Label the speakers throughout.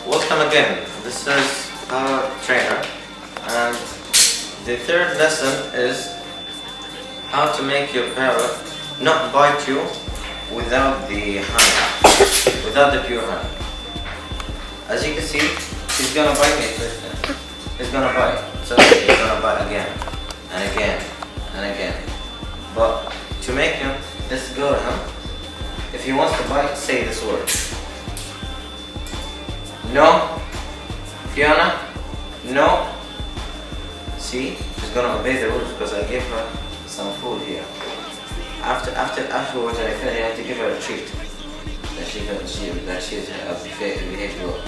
Speaker 1: Welcome again. This is our trainer, and the third lesson is how to make your parrot not bite you without the honey, without the pure honey. As you can see, he's gonna bite me first. He's gonna bite. So he's gonna bite again and again and again. But to make him, let's go to him. If he wants to bite, say this word. No. Fiona. No. See, she's gonna obey the rules because I gave her some food here. Afterwards, I have to give her a treat that she's behave well.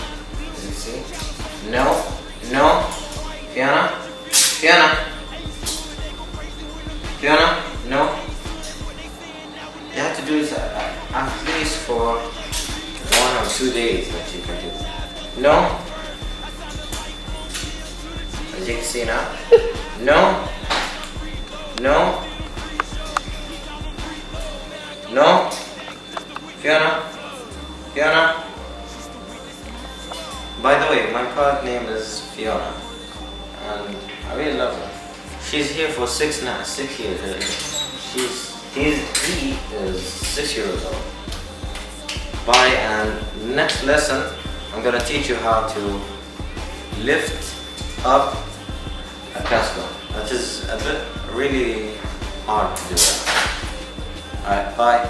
Speaker 1: As you see. No. No. Fiona. Fiona. Fiona. No. You have to do this at least for 1 or 2 days that you can do. No. As you can see now. No. No. No. Fiona. Fiona. By the way, my parrot name is Fiona, and I really love her. She's here for 6 years. He is 6 years old. Bye, and next lesson I'm gonna teach you how to lift up a castle. That is a bit really hard to do that. Alright, bye.